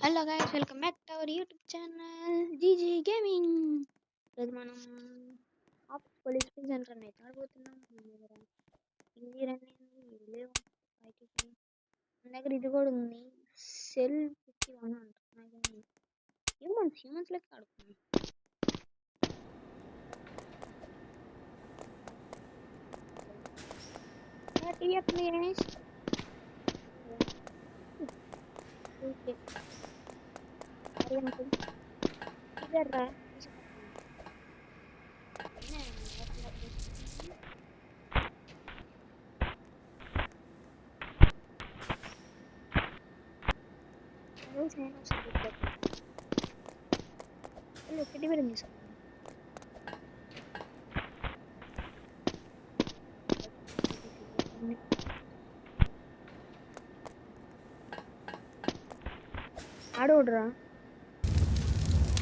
Hello guys, welcome back to our YouTube channel GG gaming. ఈరోజు మనం office police centre అని ఆడబోతున్నాం. Engineer అనేది లేవు బయటికి. మన దగ్గర ఇది కూడా ఉంది, సెల్ 51 అంటున్నాయి. హ్యూమన్స్ లెక్క ఆడుతున్నాం. ప్లీజ్ ఇదర్రా ఒకటి కూడా మిస్ ఆడోడ్రా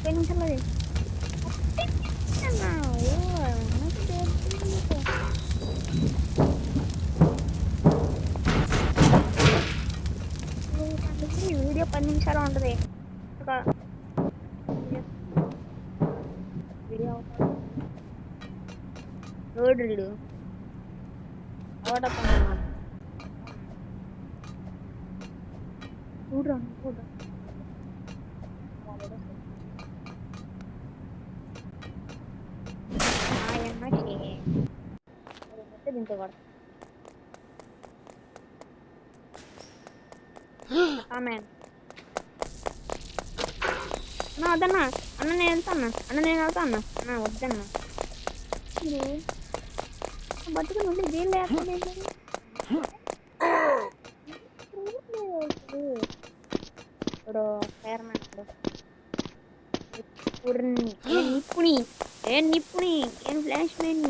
30 నిమిషాలు వీడియో 10 నిమిషాలు ఉంటుంది. వీడియో రోడ్డు ఓడపన్నమాట చూడరా చూడరా దీంతో పడతా అన్న వద్దన్నా, అన్న నేను వెళ్తా అన్న వద్దన్నా బతుకుని ఉండి జైలు లేకుండా ఇప్పుడు ఫైర్ మ్యాన్ నిప్పుని ఏం ఫ్లాష్ మ్యాన్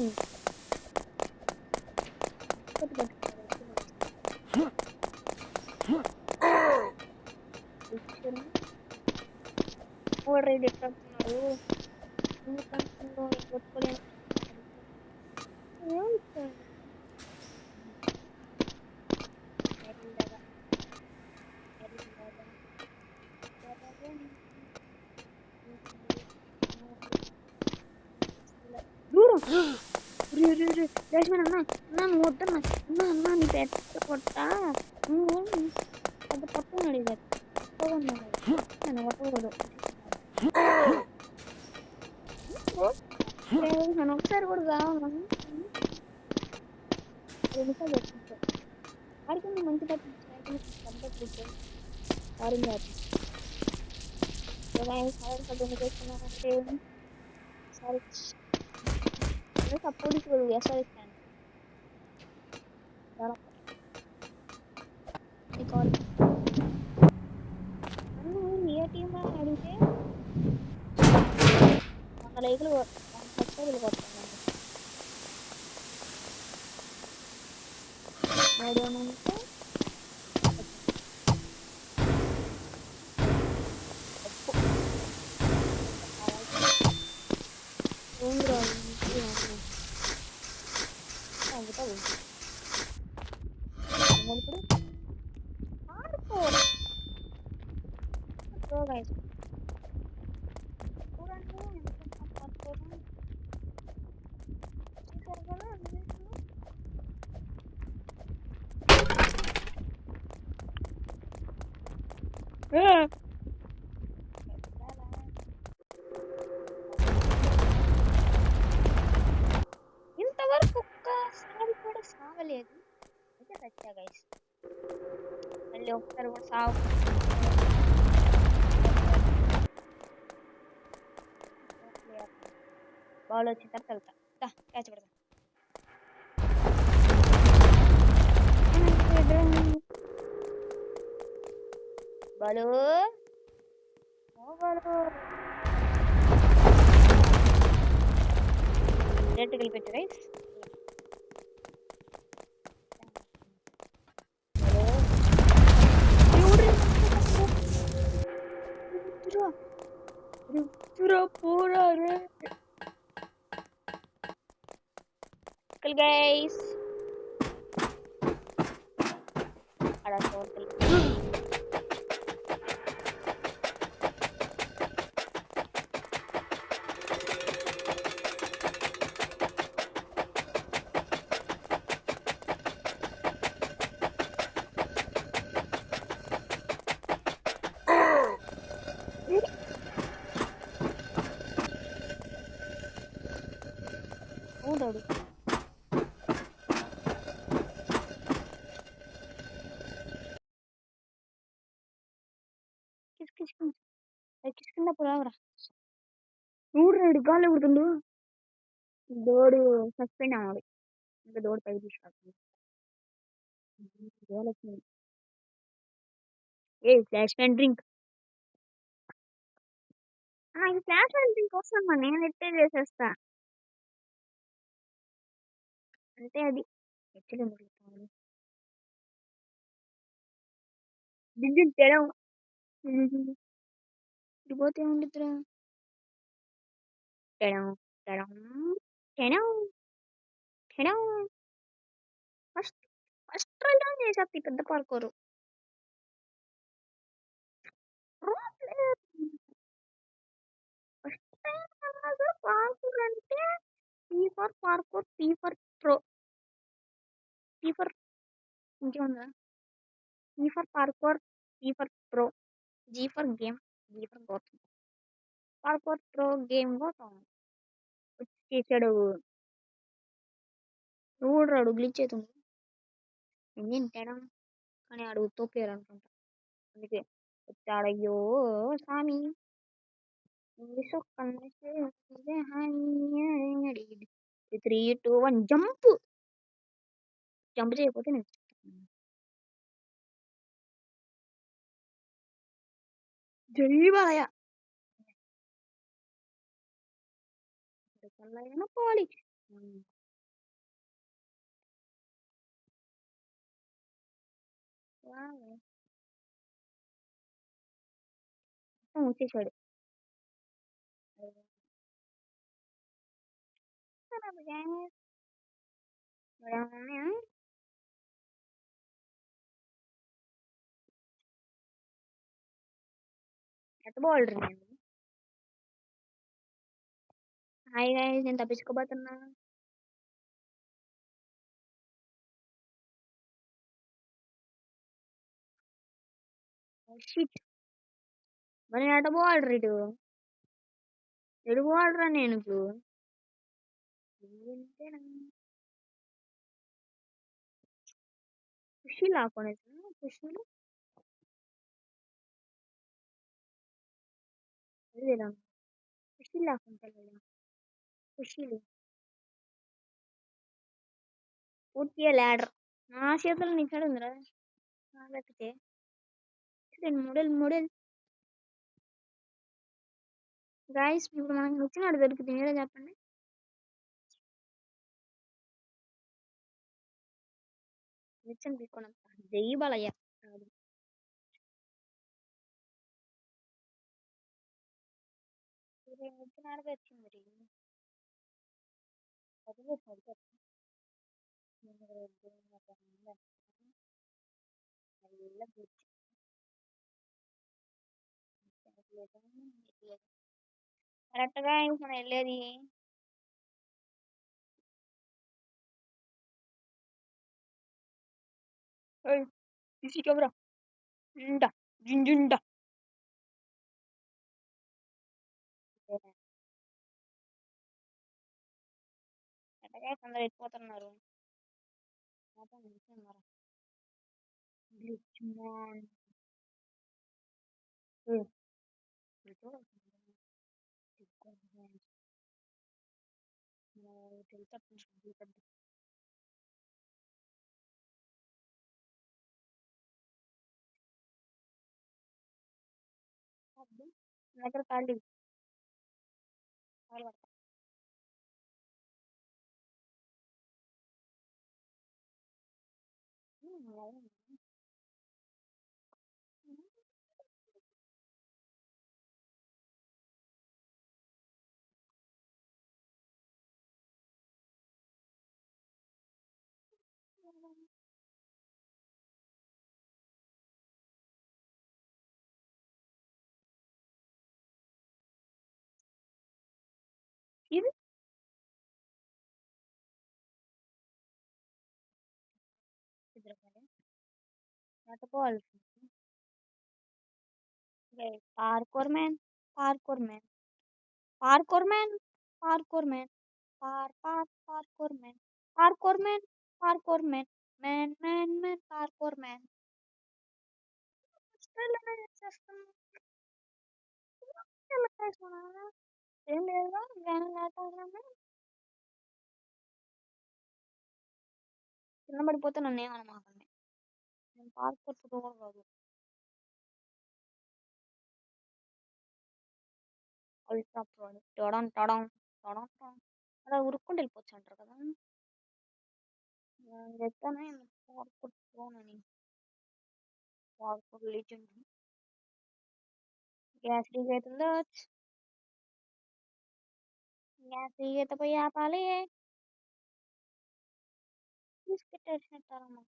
ఓవర్ ఎట్లున్నాడు కొట్టుకోలేను. అన్న నువ్వు వద్దన్నా అన్న నీ పెద్ద కొట్ట నువ్వు పెద్ద పప్పు అడిగారు నన్ను కొట్టకూడదు. నన్ను ఒకసారి కూడా కావాలని వాడికి మంచి పట్టించారు సపోర్ట్ వేసరిస్తాను ఏ టీమ్ అడిగితే 100 లైకులు 100 సబ్స్క్రైబర్లు కొడుతున్నాను. ఏమంటే ఇంతవరకు ఒక్కసారి కూడా సావలేదు. అయితే సచ్చా గైస్, మళ్ళీ ఒక్కసారి కూడా సావు. బాల్ వచ్చిన తర్వాత వెళ్తా క్యాచ్ పడతా. బాలు డైరెక్ట్ వెళ్ళిపెట్టు గైస్. guys. Ada soal వాడు. కిసుకున్నప్పుడు రావురా. చూడరాడు గాలి ఎగురుతుండు. దోడు సస్పెండ్ అవ్వాలి. ఇంకా దోడు పైకి తీసుకొస్తుంది. A flash man drink. ఈ ఫ్లాష్ మ్యాన్ డ్రింక్ వస్తాను నేను ఎట్టే చేసేస్తా. అంటే అది ఎక్కడ దిండి తెడం ఇడిపోతే ఉండిద్దిరా. తెడం తెడం తెడం తెడం. ఫస్ట్ ఫస్ట్ ట్రైల్ చేసేస్తా ఈ పెద్ద పార్కోరు. ఫస్ట్ టైం పార్కోర్ అంటే P for parkour, P for pro, P for ఇంకేముందా, P for parkour, P for pro, G for game, G for Gautham. Parkour pro game Gautham చేసాడు. చూడరాడు గ్లిచ్ అవుతుంది. నేను తేడం కానీ ఆడు తోపలేరు అనుకుంటా. అందుకే వచ్చాడయ్యో స్వామి. English 3, 2, 1 jump. జంప్ చేయకపోతే నేను జై బాలయ్య పోవాలి. వచ్చేసాడు. ఎంత బాగుంటుంది నేను. హాయ్ గైస్, నేను తప్పించుకోబోతున్నా. షిట్ మరి ఎట పోవాలరా ఇటు. ఎటు పోవాలరా నేను ఇప్పుడు. ఖుషి లాక్కొని ఖుషీలు ఖుషి లాక్కుంటా. ఖుషీలు పూర్తిగా ల్యాడర్ నా చేతులు నీకాడ ఉందిరా. లేకపోతే మోడల్ మోడల్ గాయస్. ఇప్పుడు మనకు నచ్చినాడు దొరుకుతుంది. మీరే చెప్పండి. నిత్యం తీసుకోవడం జై బాలయ్య. నచ్చినాడు వచ్చింది. కరెక్ట్ గా మనం వెళ్ళేది సీసీ కెమెరా జింజుండా. ఎట్టగా కొందరు ఎత్తిపోతున్నారు. దగ్గర ఖాళీ ఇది నటుకోవాలి. Parkour man, parkour man, parkour man, parkour man. parkour man. Parkour man. Parkour man. Man. Parkour man. Still చేస్తాం. ఏం లేదా జ్ఞానం లేకుండా కింద పడిపోతే నన్ను ఏమనమాకండి. నేను పార్కోర్ ఫోటో కూడా కాదు. అల్ట్రా ప్రో టొడం టొడం టొడం టొడం. అలా ఉరుక్కుంటూ వెళ్ళిపోవచ్చు అంటారు కదా. నేను చెప్తానే పార్కోర్ ప్రోనని. Parkour legend. గ్యాస్ లీక్ అవుతుందో గ్యాస్ లీక్ అయితే పోయి ఆపాలి. తీసుకెట్టేసినట్టారమ్మా.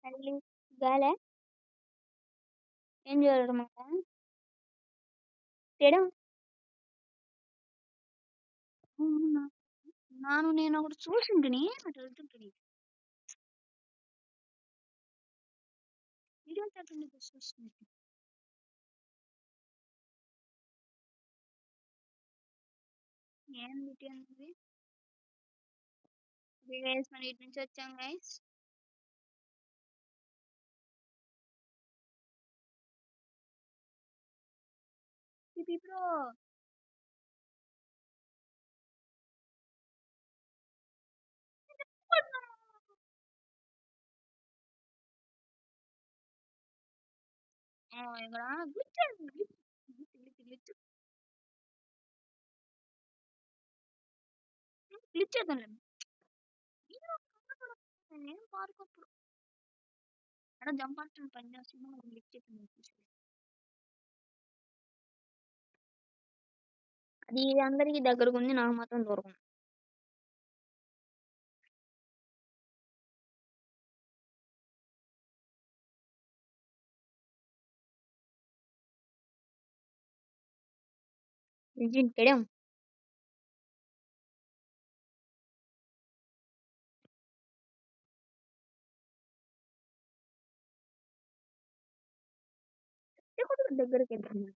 మళ్ళీ గాలే ఏం చేయాలన్నమాట తేడం. నేను ఒకటి చూసింటిని అటు వెళ్తుంటిని వీడియో తగ్గండి చూస్తుంది. ఏం వీడియో అనేది గైస్ మన ఇటు నుంచి వచ్చాం గైస్. ఇప్పుడు ఇక్కడ గ్లిచ్ చేద్దాం. నేను పార్కప్పుడు అక్కడ జంప్ ఆడుతున్న పని చేస్తున్నా గ్లిచ్ చేద్దాం. అది అందరికి దగ్గరకు ఉంది, నాకు మాత్రం దూరం ఉంది. ఇంజిన్ కేడం దగ్గరికి వెళ్తున్నాను.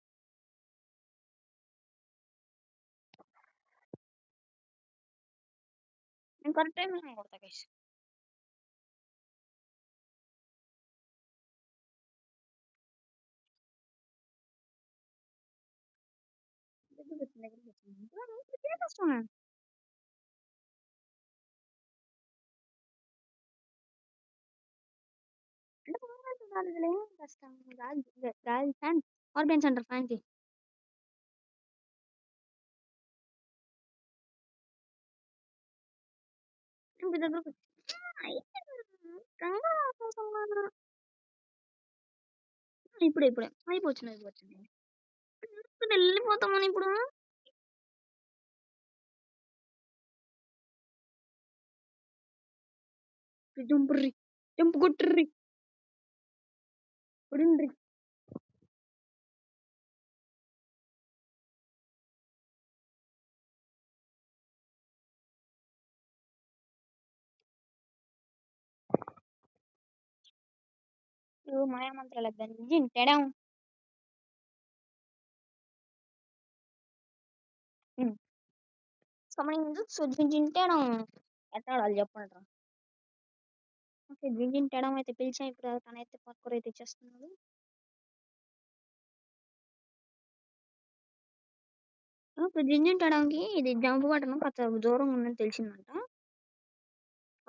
నేను కరెక్ట్ టైం కొడతా గైస్. దగ్గరికి వచ్చింది అంటే కష్టం రాజు ఫ్యాన్ ఆర్బెన్ సెంటర్ ఫ్యాన్కి దగ్గరకు ఇప్పుడే అయిపోతుంది. వెళ్ళిపోతామని ఇప్పుడు జంపుర్రి జంపు కొట్టుర్రి ఉడిండ్రి. మాయామంత్రాలు ఇంజిన్ తేడా సమయం జింజిన్ తేడా ఎట్టాడాలి చెప్పండి. ఓకే జింజిన్ తేడా అయితే పిలిచా. ఇప్పుడు తనైతే పార్కూర్ అయితే చేస్తున్నాడు. ఇప్పుడు జింజిన్ తేడానికి ఇది జంప్ బటన్ కాస్త దూరం ఉందని తెలిసిందంట.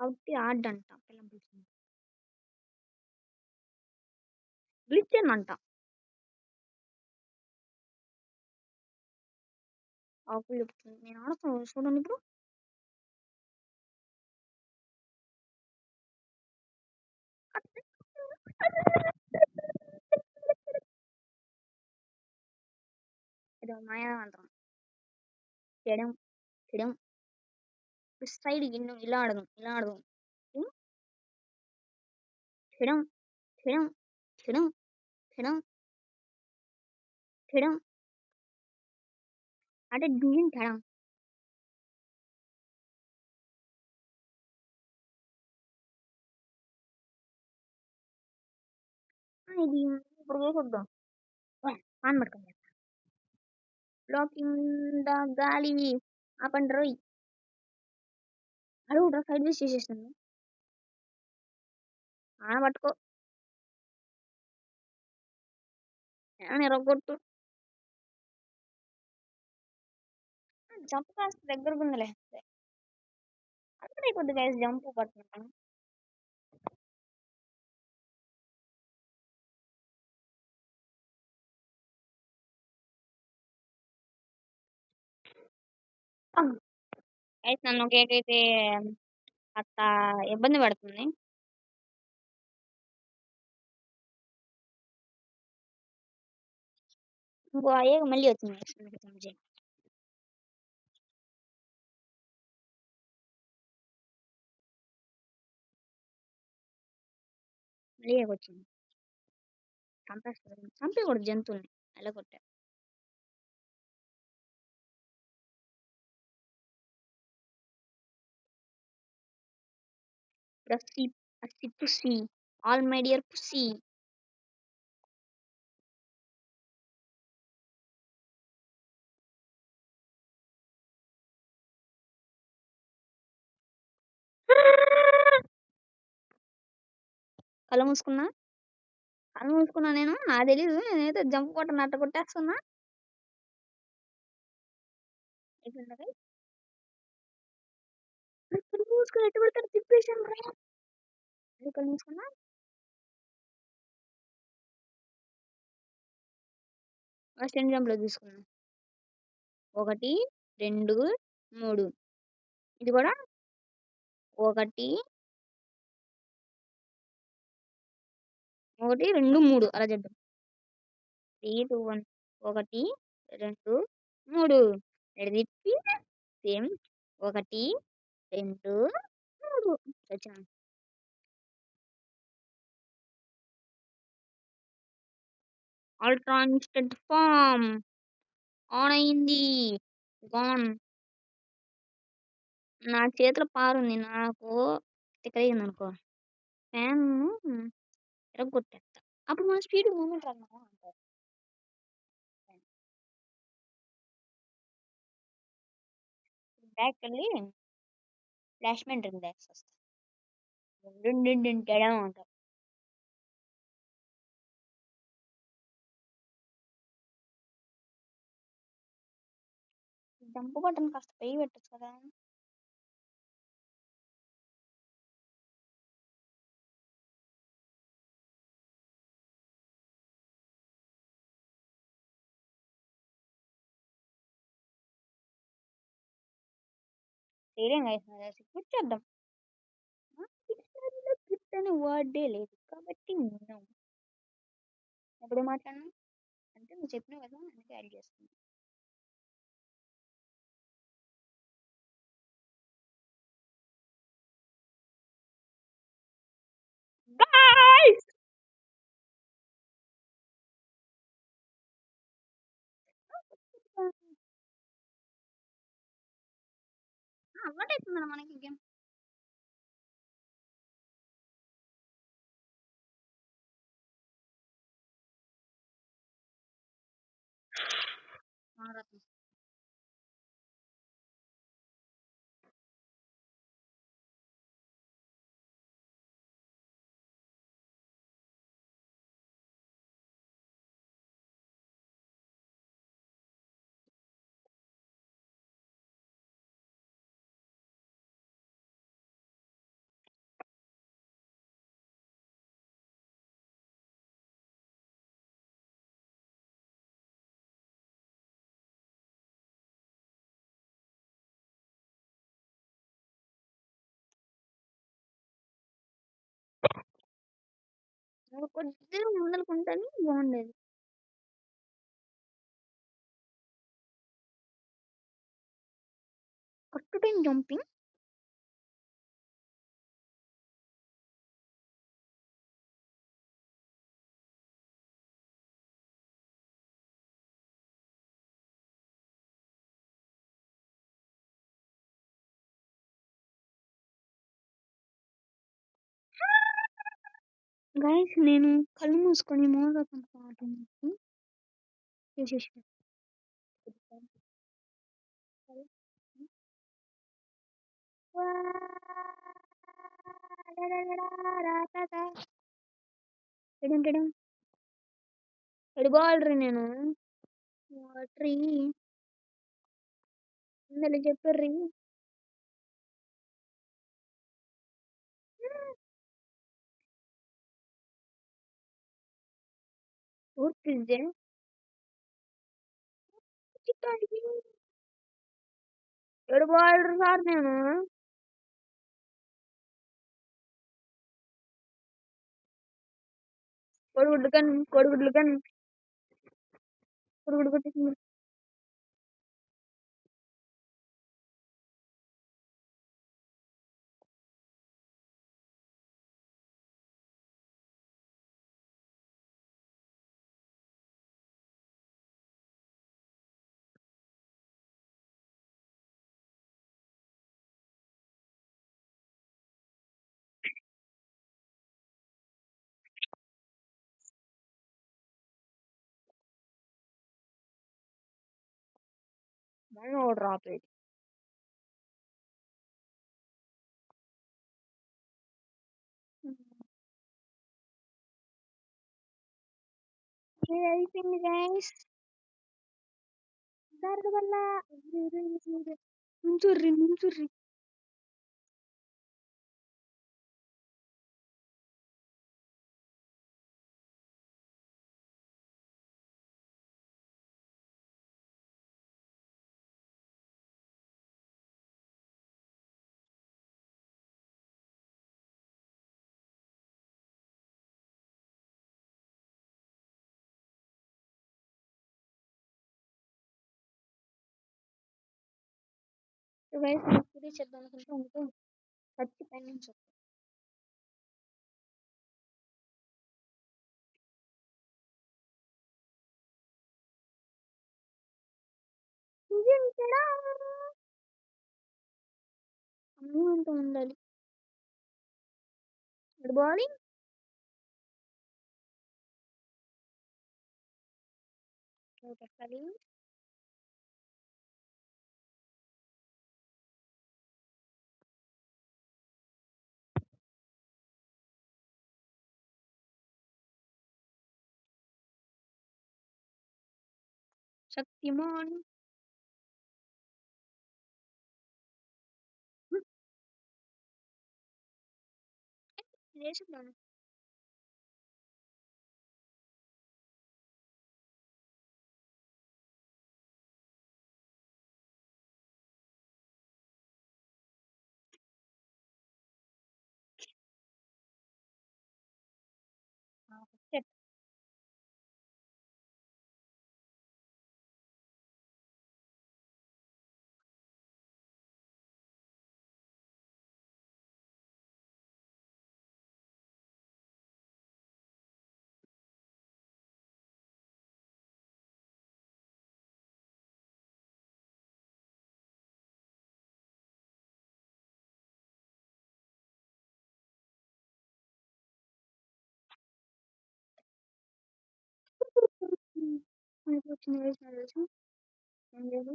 కాబట్టి ఆడంట పిల్లం పిలిచింది. గ్లిచ్ అంట. ఆకులు చెప్తుంది. నేను ఆడతాను చూడండి ఇప్పుడు. ఇది మాయామంత్రం. చేయడం చేయడం సైడ్ ఇలా ఆడదు ఇలా ఆడదు. చేయడం చేయడం చేయడం చేయడం చేయడం అంటే డిజైన్ చేయడం. ఇది ఇప్పుడు వేసొద్దాం. పాన్ పట్టుకోండి. బ్లాకింగ్ ద గాలి ఆపండి రోయ్. అడుగురా సైడ్ వేసి చేసేసాను. పట్టుకో ఎరగొట్టు. జంప్ కాస్త దగ్గరకు ఉందిలే. అక్కడ కొద్దిగా జంప్ పట్టుకుంటాను. అయితే నన్ను కేకైతే అట్ట ఇబ్బంది పడుతుంది. ఇంకో అయ్యాక మళ్ళీ వచ్చింది. మళ్ళీ వచ్చింది. చంపేస్తుంది. చంపేకూడదు జంతువుల్ని. అలా కొట్టా. Pussy, pussy, all my dear pussy. కళ్ళు మూసుకున్నా నేను. నాకు తెలీదు. నేనైతే జంప్ కొట్ట నట్ట కొట్టేస్తున్నా. కళ్ళు మూసుకుని ఎట్టు పడతాడు తిప్పేసాను రా. కళ్ళు మూసుకున్నా. ఫస్ట్ ఎన్ని జంప్లో తీసుకున్నా. 1 2 3. ఇది కూడా 1 1 2 3 అలా చేద్దాం. 3 2 1 1 2 3 తిప్పి సేమ్ 1 2 3 వచ్చాను. అల్ట్రా ఇన్స్టెంట్ ఫామ్ ఆన్ అయింది. గాన్. నా చేతిలో పారుంది. నాకు తిక్కరేగింది అనుకో ఫ్యాన్ ఎరగొట్టేస్తా. అప్పుడు మన స్పీడ్ మూమెంట్ అన్నాము అంటారు. బ్యాక్ వెళ్ళి ఫ్లాష్మెంట్ రింగ్ బ్యాక్స్ వస్తా. అంటారు. జంప్ బటన్ కాస్త పై పెట్టచ్చు కదా. చేయలేం గైస్. కూర్చేద్దాం. స్క్రిప్ట్ అనే వర్డే లేదు కాబట్టి నేను ఎప్పుడు మాట్లాడినా అంటే నువ్వు చెప్పినావు కదా అందుకే యాడ్ చేస్తున్నా. Guys! అవ్వటైతుందా మనకి గేమ్. కొద్దిగా ముందలుకుంటేనే బాగుండేది. కట్టు టైం జంపింగ్. గైస్ నేను కళ్ళు మూసుకొని మోగ పాట చేసేసి ఎడుకోవాలరి నేను వాటరీ ఇందులో చెప్పర్రి. ఊరికిద్దే ఎడుకోవాలరు సార్ నేను. కొడుగుడ్లు కన్ కొడుగుడ్లు కన్ కొడుగుడ్డు కొట్టేసింది. మళ్ళీ ఒకటి రాపేది. అయిపోయింది గైస్. దారి వల్ల నుంచుర్రి నుంచుర్రి. గైస్ పూరి చేద్దాం అనుకుంటే ఉంటే ఖర్చు పైన నుంచి అన్నీ అంటూ ఉండాలి. Good morning. పెట్టాలి. శక్తిమాన్ చేస్తున్నాను. వచ్చింది వేసిన తెలుసు. ఏం లేదు.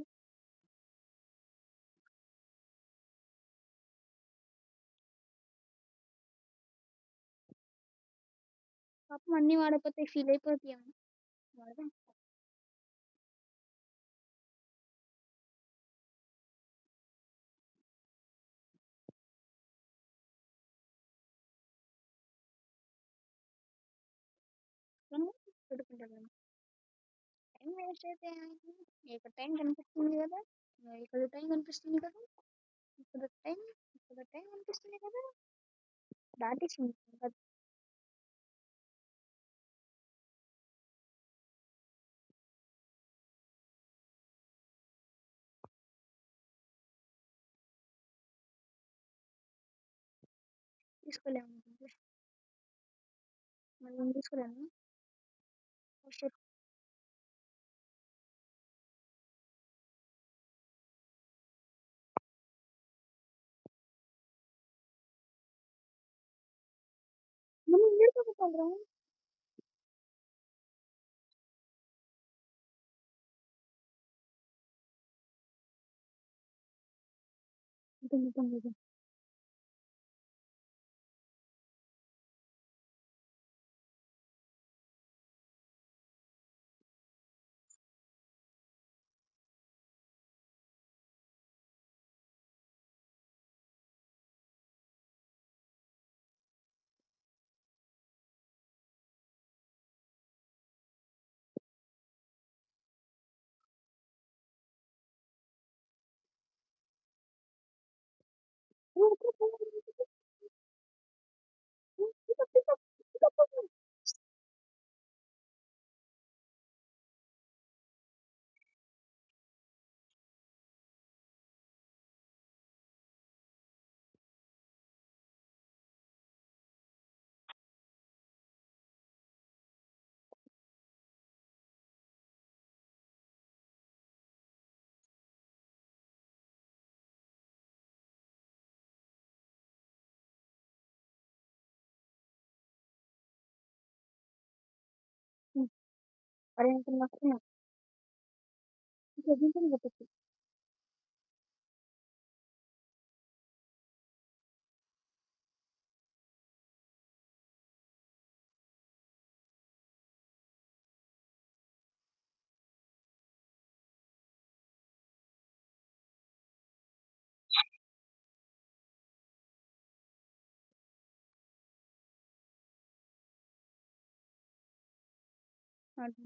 పాపం అన్ని వాడకపోతే ఫీల్ అయిపోతాయేమో. వాడదాం. పెట్టుకుంటాను. టైం వేస్ట్ అయితే ఏమైంది? ఇక్కడ టైం కనిపిస్తుంది కదా, ఇక్కడ టైం కనిపిస్తుంది కదా, ఇక్కడ టైం కనిపిస్తుంది కదా, దాటేసింది. తీసుకోలేము మళ్ళీ ఏం తీసుకోలేను. Oh shit. మనం ఇండియాకి పోతాంరా. ఇది. అరే ఇంకా వస్తున్నా. ఇంకా దీంట్లో పెట్టచ్చు.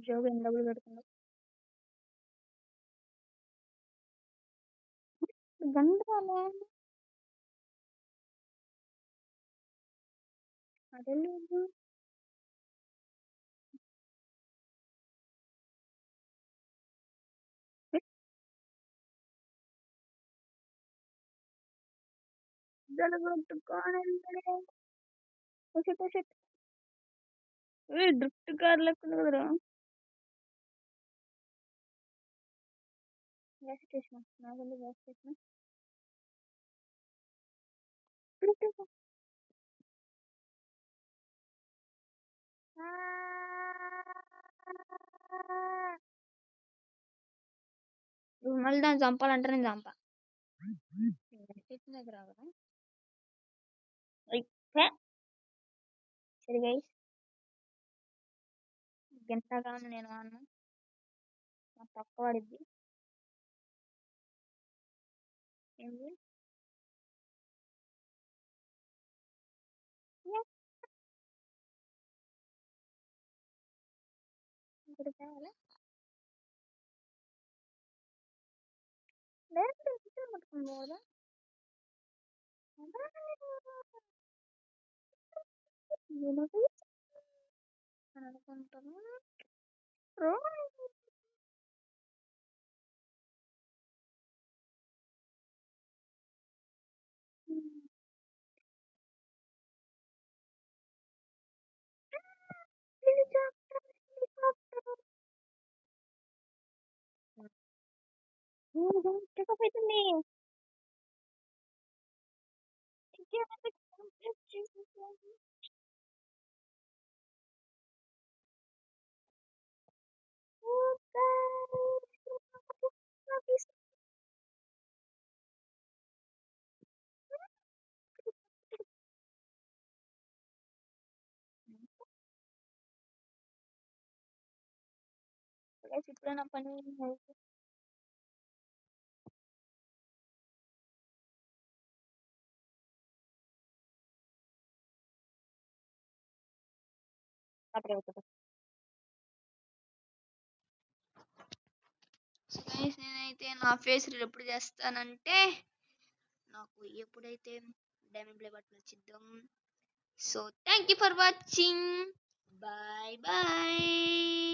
జోగు ఎన్ని డబ్బులు పెడుతుందో. గంటరాలే. అదే లేదు. కొట్టుకొని డ్రిఫ్ట్ కార్ లెక్క కదరా. గ్యాస్ స్టేషన్ నాగల్లి గ్యాస్ స్టేషన్. నువ్వు మళ్ళీ దాన్ని చంపాలంటే నేను చంపా. స్టేషన్ దగ్గర ఆగరా. సరే గైస్, గంటగా నేను వాడను. నాకు తక్కువ పడిద్ది. ఏంది ఇప్పుడు కావాలి. డైరెక్ట్ రిటర్న్ పట్టుకుని పోదా. అని అనుకుంటాను. పికప్ అవుతుంది. ఇప్పుడే నా పని అప్పుడే అవుతుంది. నేనైతే నా ఫేస్ రీల్ ఎప్పుడు చేస్తానంటే నాకు ఎప్పుడైతే డైమండ్ ప్లే బటన్ వచ్చిద్దాం. So thank you for watching. Bye bye.